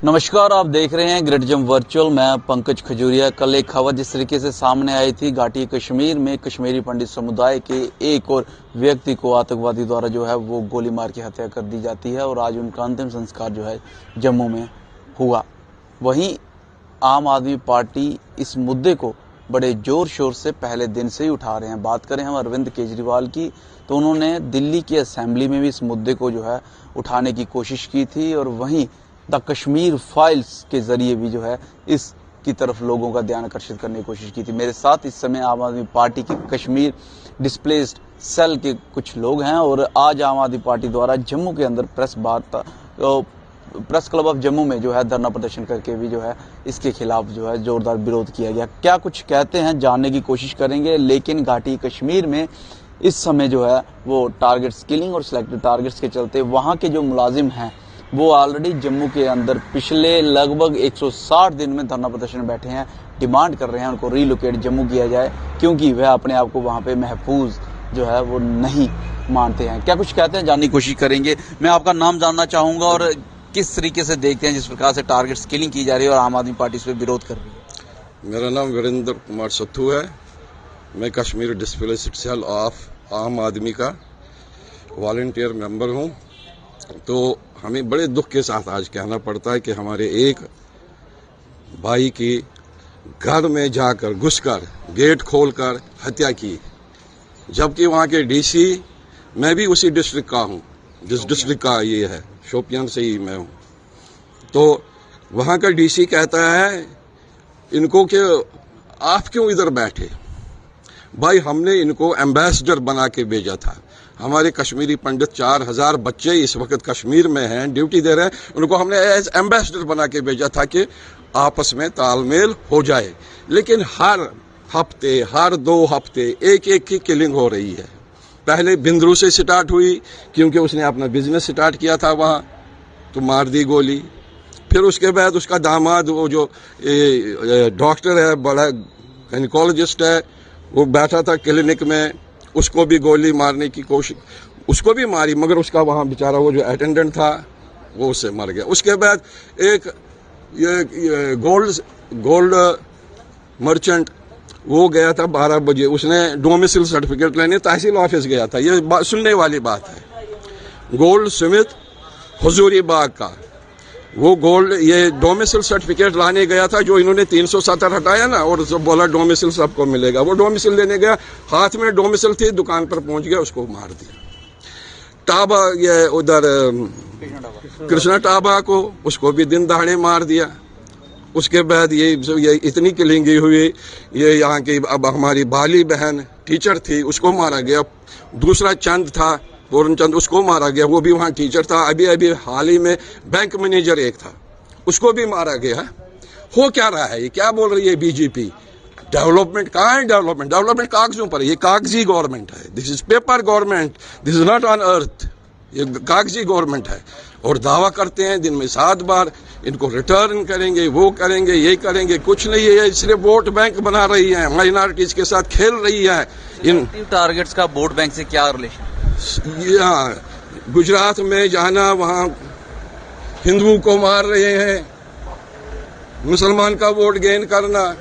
नमस्कार, आप देख रहे हैं ग्रेट जम वर्चुअल। मैं पंकज खजूरिया। कल एक खबर जिस तरीके से सामने आई थी, घाटी कश्मीर में कश्मीरी पंडित समुदाय के एक और व्यक्ति को आतंकवादी द्वारा जो है वो गोली मार के हत्या कर दी जाती है और आज उनका अंतिम संस्कार जो है जम्मू में हुआ। वहीं आम आदमी पार्टी इस मुद्दे को बड़े जोर शोर से पहले दिन से ही उठा रहे हैं। बात करें हम अरविंद केजरीवाल की, तो उन्होंने दिल्ली की असेंबली में भी इस मुद्दे को जो है उठाने की कोशिश की थी और वहीं द कश्मीर फाइल्स के जरिए भी जो है इसकी तरफ लोगों का ध्यान आकर्षित करने की कोशिश की थी। मेरे साथ इस समय आम आदमी पार्टी की कश्मीर डिस्प्लेस्ड सेल के कुछ लोग हैं और आज आम आदमी पार्टी द्वारा जम्मू के अंदर प्रेस क्लब ऑफ जम्मू में जो है धरना प्रदर्शन करके भी जो है इसके खिलाफ जो है जोरदार विरोध किया गया। क्या कुछ कहते हैं जानने की कोशिश करेंगे। लेकिन घाटी कश्मीर में इस समय जो है वो टारगेट्स किलिंग और सिलेक्टेड टारगेट्स के चलते वहाँ के जो मुलाजिम हैं वो ऑलरेडी जम्मू के अंदर पिछले लगभग 160 दिन में धरना प्रदर्शन में बैठे हैं। डिमांड कर रहे हैं उनको रीलोकेट जम्मू किया जाए क्योंकि वह अपने आप को वहाँ पे महफूज जो है वो नहीं मानते हैं। क्या कुछ कहते हैं जानने की कोशिश करेंगे। मैं आपका नाम जानना चाहूँगा और किस तरीके से देखते हैं जिस प्रकार से टारगेट्स किलिंग की जा रही है और आम आदमी पार्टी इस पर विरोध कर रही है। मेरा नाम वीरेंद्र कुमार सत्थू है। मैं कश्मीर डिस्प्लेस्ड सेल ऑफ आम आदमी का वॉलंटियर मेंबर हूँ। तो हमें बड़े दुख के साथ आज कहना पड़ता है कि हमारे एक भाई की घर में जाकर घुसकर गेट खोलकर हत्या की, जबकि वहाँ के डीसी, मैं भी उसी डिस्ट्रिक्ट का हूँ जिस डिस्ट्रिक्ट का ये है, शोपियान से ही मैं हूँ। तो वहाँ का डीसी कहता है इनको कि आप क्यों इधर बैठे। भाई, हमने इनको एम्बेसडर बना के भेजा था। हमारे कश्मीरी पंडित 4000 बच्चे इस वक्त कश्मीर में हैं, ड्यूटी दे रहे हैं। उनको हमने एज एम्बेसडर बना के भेजा था कि आपस में तालमेल हो जाए। लेकिन हर हफ्ते, हर 2 हफ्ते एक की किलिंग हो रही है। पहले बिंद्रू से स्टार्ट हुई क्योंकि उसने अपना बिजनेस स्टार्ट किया था वहाँ, तो मार दी गोली। फिर उसके बाद उसका दामाद, वो जो डॉक्टर है, बड़ा गायनेकोलॉजिस्ट है, वो बैठा था क्लिनिक में, उसको भी गोली मारने की कोशिश, उसको भी मारी, मगर उसका वहाँ बेचारा वो जो अटेंडेंट था वो उससे मर गया। उसके बाद एक ये गोल्ड मर्चेंट, वो गया था 12 बजे, उसने डोमिसाइल सर्टिफिकेट लेने तहसील ऑफिस गया था। ये सुनने वाली बात है। गोल्ड स्मिथ हजूरी बाग का वो गोल्ड, ये डोमिसाइल सर्टिफिकेट लाने गया था, जो इन्होंने 370 हटाया ना और जो बोला डोमिसाइल सबको मिलेगा। वो डोमिसाइल लेने गया, हाथ में डोमिसाइल थी, दुकान पर पहुंच गया, उसको मार दिया। टाबा, ये उधर कृष्णा टाबा को, उसको भी दिन दहाड़े मार दिया। उसके बाद ये इतनी किलिंगी हुई। ये यहाँ की अब हमारी बाली बहन टीचर थी, उसको मारा गया। दूसरा चंद था, पूर्णचंद, उसको मारा गया, वो भी वहाँ टीचर था। अभी हाल ही में बैंक मैनेजर एक था, उसको भी मारा गया। हो क्या रहा है, ये क्या बोल रही है बीजेपी। डेवलपमेंट कहाँ है? डेवलपमेंट कागजों पर, ये कागजी गवर्नमेंट है। This is paper government, this is not on earth. ये कागजी गवर्नमेंट है और दावा करते हैं दिन में 7 बार इनको रिटर्न करेंगे, वो करेंगे, ये करेंगे। कुछ नहीं है, सिर्फ वोट बैंक बना रही है, माइनॉरिटीज के साथ खेल रही है। इन टारगेट्स का वोट बैंक से क्या रिलेशन? यहाँ गुजरात में जाना, वहाँ हिंदुओं को मार रहे हैं, मुसलमान का वोट गेन करना,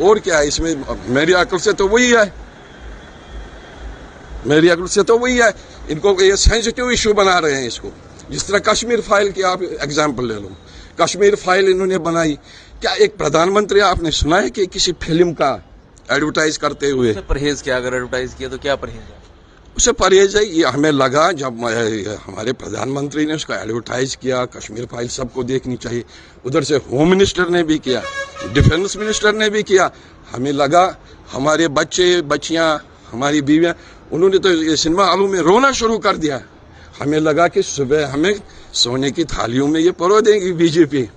और क्या इसमें? मेरी अकल से तो वही है, मेरी अकल से तो वही है। इनको ये सेंसिटिव इशू बना रहे हैं इसको। जिस तरह कश्मीर फाइल की आप एग्जाम्पल ले लो, कश्मीर फाइल इन्होंने बनाई। क्या एक प्रधानमंत्री आपने सुना है कि किसी फिल्म का एडवर्टाइज करते हुए परहेज किया? अगर एडवर्टाइज किया तो क्या परहेज है? उससे परहेज है। ये हमें लगा जब हमारे प्रधानमंत्री ने उसका एडवर्टाइज किया, कश्मीर फाइल सबको देखनी चाहिए, उधर से होम मिनिस्टर ने भी किया, डिफेंस मिनिस्टर ने भी किया। हमें लगा हमारे बच्चे बच्चियां, हमारी बीवियां, उन्होंने तो ये सिनेमा हॉलों में रोना शुरू कर दिया। हमें लगा कि सुबह हमें सोने की थालियों में ये परो देंगी बीजेपी।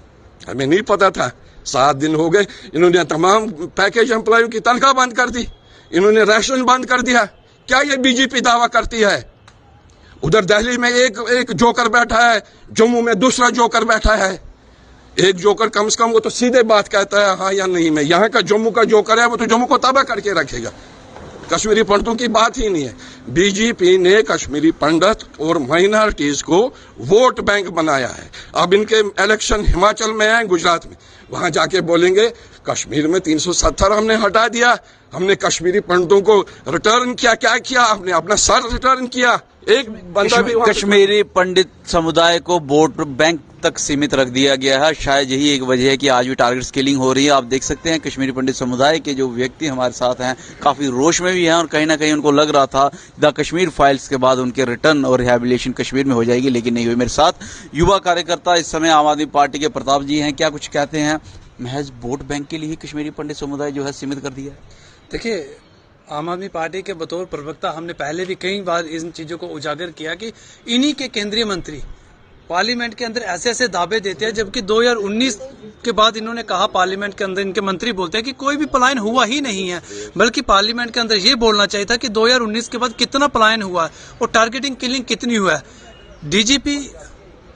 हमें नहीं पता था। 7 दिन हो गए, इन्होंने तमाम पैकेज एम्प्लॉयों की तनख्वाह बंद कर दी, इन्होंने राशन बंद कर दिया। क्या ये बीजेपी दावा करती है? उधर दिल्ली में एक जोकर बैठा है, जम्मू में दूसरा जोकर बैठा है। एक जोकर कम से कम वो तो सीधे बात कहता है हाँ या नहीं में। यहाँ का जम्मू का जोकर है, वो तो जम्मू को तबाह करके रखेगा। कश्मीरी पंडितों की बात ही नहीं है। बीजेपी ने कश्मीरी पंडित और माइनॉरिटीज को वोट बैंक बनाया है। अब इनके इलेक्शन हिमाचल में है, गुजरात में, वहां जाके बोलेंगे कश्मीर में 370 हमने हटा दिया, हमने कश्मीरी पंडितों को रिटर्न किया। क्या किया? हमने अपना सर रिटर्न किया। एक बंदा भी कश्मीरी पंडित समुदाय को वोट बैंक तक सीमित रख दिया गया है। शायद यही एक वजह है कि आज भी टारगेट स्किलिंग हो रही है। आप देख सकते हैं कश्मीरी पंडित समुदाय के जो व्यक्ति हमारे साथ हैं काफी रोष में भी हैं और कहीं ना कहीं उनको लग रहा था द कश्मीर फाइल्स के बाद उनके रिटर्न और रिहेबिलिटेशन कश्मीर में हो जाएगी, लेकिन नहीं हुई। मेरे साथ युवा कार्यकर्ता इस समय आम आदमी पार्टी के प्रताप जी हैं, क्या कुछ कहते हैं? महज वोट बैंक के लिए ही कश्मीरी पंडित समुदाय जो है सीमित कर दिया है। देखिए, आम आदमी पार्टी के बतौर प्रवक्ता हमने पहले भी कई बार इन चीजों को उजागर किया कि इन्हीं के केंद्रीय मंत्री पार्लियामेंट के अंदर ऐसे ऐसे दावे देते हैं, जबकि 2019 के बाद इन्होंने कहा, पार्लियामेंट के अंदर इनके मंत्री बोलते हैं कि कोई भी पलायन हुआ ही नहीं है, बल्कि पार्लियामेंट के अंदर ये बोलना चाहिए था कि 2019 के बाद कितना पलायन हुआ है और टारगेटिंग किलिंग कितनी हुआ है। डीजीपी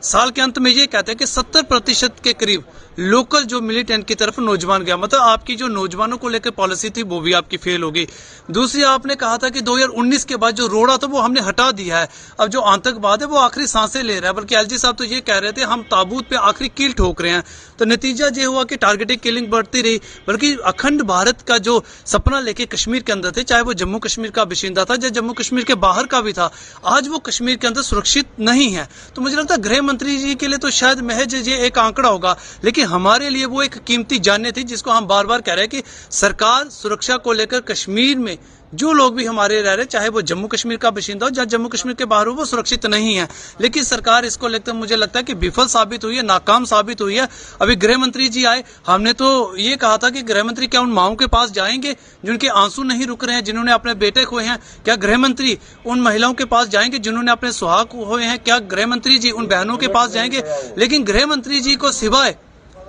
साल के अंत में ये कहते हैं कि 70% के करीब लोकल जो मिलिटेंट की तरफ नौजवान गया, मतलब आपकी जो नौजवानों को लेकर पॉलिसी थी वो भी आपकी फेल होगी। दूसरी, आपने कहा था कि 2019 के बाद जो रोड़ा था वो हमने हटा दिया है, अब जो आतंकवाद है वो आखिरी सांसें ले रहा है। बल्कि एलजी साहब तो ये कह रहे थे हम ताबूत पे आखिरी कील ठोक रहे हैं। तो नतीजा ये हुआ कि टारगेटेड किलिंग बढ़ती रही। बल्कि अखंड भारत का जो सपना लेके कश्मीर के अंदर थे, चाहे वो जम्मू कश्मीर का बाशिंदा था या जम्मू कश्मीर के बाहर का भी था, आज वो कश्मीर के अंदर सुरक्षित नहीं है। तो मुझे लगता है गृह मंत्री जी के लिए तो शायद महज ये एक आंकड़ा होगा, लेकिन हमारे लिए वो एक कीमती जाने थी, जिसको हम बार बार कह रहे हैं कि सरकार सुरक्षा को लेकर कश्मीर में जो लोग भी हमारे रह रहे, चाहे वो जम्मू कश्मीर का बाशिंदा हो या जम्मू कश्मीर के बाहर हो, वो सुरक्षित नहीं है। लेकिन सरकार इसको लेकर मुझे लगता है कि विफल साबित हुई है, नाकाम साबित हुई है। अभी गृह मंत्री जी आए, हमने तो ये कहा था कि गृह मंत्री क्या उन माओं के पास जाएंगे जिनके आंसू नहीं रुक रहे हैं, जिन्होंने अपने बेटे खोए हैं? क्या गृह मंत्री उन महिलाओं के पास जाएंगे जिन्होंने अपने सुहाग खोए हैं? क्या गृह मंत्री जी उन बहनों के पास जाएंगे? लेकिन गृह मंत्री जी को सिवाय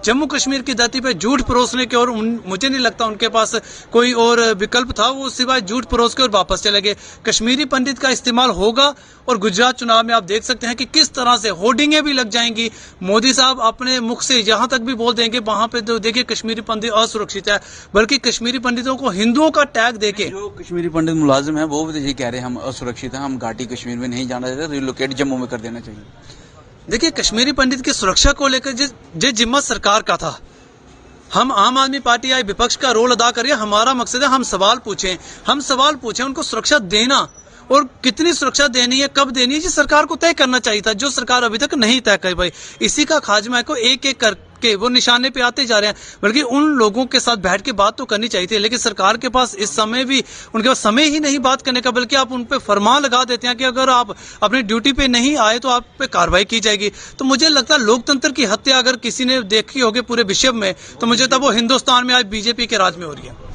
जम्मू कश्मीर की धरती पे झूठ परोसने के और मुझे नहीं लगता उनके पास कोई और विकल्प था, वो सिवाय झूठ परोस के और वापस चले गए। कश्मीरी पंडित का इस्तेमाल होगा और गुजरात चुनाव में आप देख सकते हैं कि किस तरह से होर्डिंगें भी लग जाएंगी। मोदी साहब अपने मुख से यहां तक भी बोल देंगे वहां पे तो देखिए कश्मीरी पंडित असुरक्षित है, बल्कि कश्मीरी पंडितों को हिंदुओं का टैग देके जो कश्मीरी पंडित मुलाजिम है वो भी ये कह रहे हैं हम असुरक्षित हैं, हम घाटी कश्मीर में नहीं जाना चाहते, रिलोकेट जम्मू में कर देना चाहिए। देखिए, कश्मीरी पंडित की सुरक्षा को लेकर जो जिम्मा सरकार का था, हम आम आदमी पार्टी आई विपक्ष का रोल अदा करिए। हमारा मकसद है हम सवाल पूछें उनको सुरक्षा देना, और कितनी सुरक्षा देनी है, कब देनी है, ये सरकार को तय करना चाहिए था, जो सरकार अभी तक नहीं तय कर पाई। इसी का खात्मा को एक एक करके वो निशाने पे आते जा रहे हैं। बल्कि उन लोगों के साथ बैठ के बात तो करनी चाहिए थी, लेकिन सरकार के पास इस समय भी उनके पास समय ही नहीं बात करने का, बल्कि आप उन पे फरमान लगा देते हैं कि अगर आप अपनी ड्यूटी पे नहीं आए तो आप पे कार्रवाई की जाएगी। तो मुझे लगता है लोकतंत्र की हत्या अगर किसी ने देखी होगी पूरे विश्व में, तो मुझे लगता है वो हिंदुस्तान में आज बीजेपी के राज में हो रही है।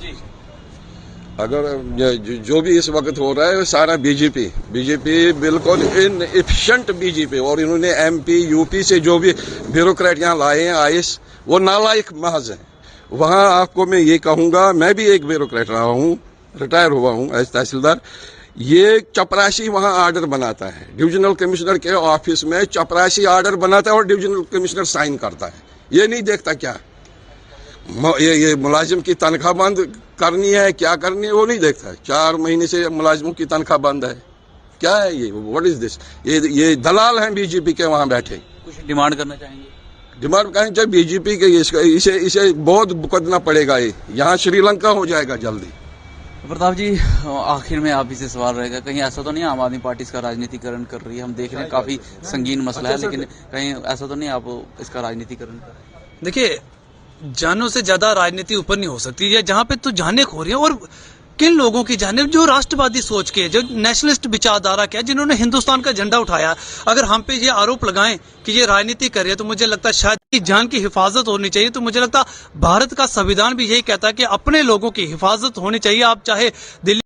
अगर जो भी इस वक्त हो रहा है वो सारा बीजेपी बिल्कुल इनएफिशिएंट बीजेपी, और इन्होंने एमपी यूपी से जो भी ब्यूरोक्रेट यहाँ लाए हैं आईएएस, वो नालायक महज हैं। वहाँ आपको मैं ये कहूँगा, मैं भी एक ब्यूरोक्रेट रहा हूँ, रिटायर हुआ हूँ एज तहसीलदार। ये चपरासी वहाँ आर्डर बनाता है, डिविजनल कमिश्नर के ऑफिस में चपरासी आर्डर बनाता है और डिविजनल कमिश्नर साइन करता है। ये नहीं देखता क्या ये मुलाजिम की तनख्वाह बंद करनी है, क्या करनी है, वो नहीं देखता है। 4 महीने से मुलाजिमों की तनख्वाह बंद है। क्या है ये? What is this? ये दलाल हैं बीजेपी के वहाँ बैठे। कुछ डिमांड करना चाहेंगे? डिमांड करें चाहे बीजेपी के, इसे बहुत भुगतना पड़ेगा। ये यहाँ श्रीलंका हो जाएगा जल्दी। प्रताप जी, आखिर में आप ही से सवाल रहेगा, कहीं ऐसा तो नहीं आम आदमी पार्टी इसका राजनीतिकरण कर रही है? हम देख रहे हैं काफी संगीन मसला है, लेकिन कहीं ऐसा तो नहीं आप इसका राजनीतिकरण कर रहे हैं? देखिए, जानों से ज्यादा राजनीति ऊपर नहीं हो सकती है। जहां पे तो जाने हो रही है, और किन लोगों की जाने जो राष्ट्रवादी सोच के, जो नेशनलिस्ट विचारधारा के, जिन्होंने हिंदुस्तान का झंडा उठाया, अगर हम पे ये आरोप लगाएं कि ये राजनीति कर रही है, तो मुझे लगता है शायद जान की हिफाजत होनी चाहिए। तो मुझे लगता है भारत का संविधान भी यही कहता है कि अपने लोगों की हिफाजत होनी चाहिए। आप चाहे दिल्ली,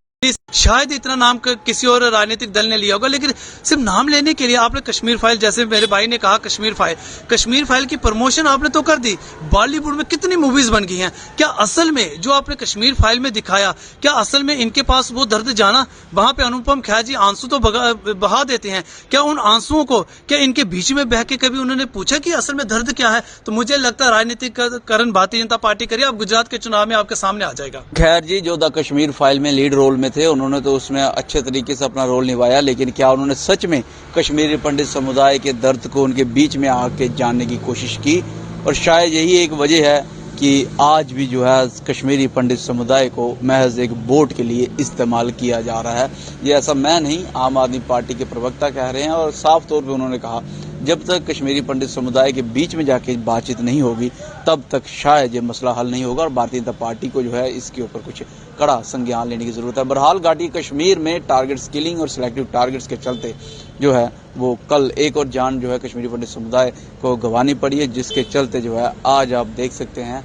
शायद इतना नाम किसी और राजनीतिक दल ने लिया होगा, लेकिन सिर्फ नाम लेने के लिए आपने कश्मीर फाइल, जैसे मेरे भाई ने कहा कश्मीर फाइल की प्रमोशन आपने तो कर दी। बॉलीवुड में कितनी मूवीज बन गई हैं। क्या असल में जो आपने कश्मीर फाइल में दिखाया, क्या असल में इनके पास वो दर्द जाना? वहां पे अनुपम खेर जी आंसू तो बहा देते हैं, क्या उन आंसुओं को क्या इनके बीच में बह के कभी उन्होंने पूछा कि असल में दर्द क्या है? तो मुझे लगता है राजनीतिकरण भारतीय जनता पार्टी करिए, अब गुजरात के चुनाव में आपके सामने आ जाएगा। खैर जी, जो द कश्मीर फाइल में लीड रोल में में थे, उन्होंने तो उसमें अच्छे तरीके से अपना रोल निभाया, लेकिन क्या उन्होंने सच में कश्मीरी पंडित समुदाय के दर्द को उनके बीच में आके जानने की कोशिश की? और शायद यही एक वजह है कि आज भी जो है कश्मीरी पंडित समुदाय को महज एक वोट के लिए इस्तेमाल किया जा रहा है। ये ऐसा मैं नहीं, आम आदमी पार्टी के प्रवक्ता कह रहे हैं, और साफ तौर पे उन्होंने कहा जब तक कश्मीरी पंडित समुदाय के बीच में जाके बातचीत नहीं होगी तब तक शायद ये मसला हल नहीं होगा, और भारतीय जनता पार्टी को जो है इसके ऊपर कुछ कड़ा संज्ञान लेने की जरूरत है। बहरहाल घाटी कश्मीर में टारगेट किलिंग और सिलेक्टिव टारगेट्स के चलते जो है वो कल एक और जान जो है कश्मीरी पंडित समुदाय को गंवानी पड़ी है, जिसके चलते जो है आज आप देख सकते हैं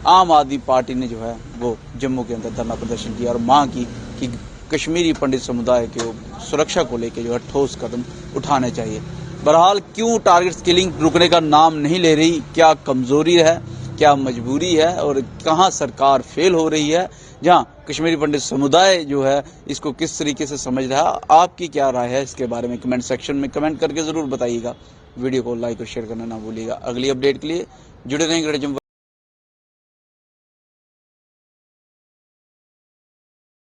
आम आदमी पार्टी ने जो है वो जम्मू के अंदर धरना प्रदर्शन किया और मांग की कि कश्मीरी पंडित समुदाय के सुरक्षा को लेकर जो है ठोस कदम उठाने चाहिए। बहरहाल क्यों टारगेट किलिंग रुकने का नाम नहीं ले रही? क्या कमजोरी है, क्या मजबूरी है, और कहां सरकार फेल हो रही है, जहां कश्मीरी पंडित समुदाय जो है इसको किस तरीके से समझ रहा है? आपकी क्या राय है इसके बारे में कमेंट सेक्शन में कमेंट करके जरूर बताइएगा। वीडियो को लाइक और शेयर करना ना भूलिएगा। अगली अपडेट के लिए जुड़े रहें ग्रेट जम्मू।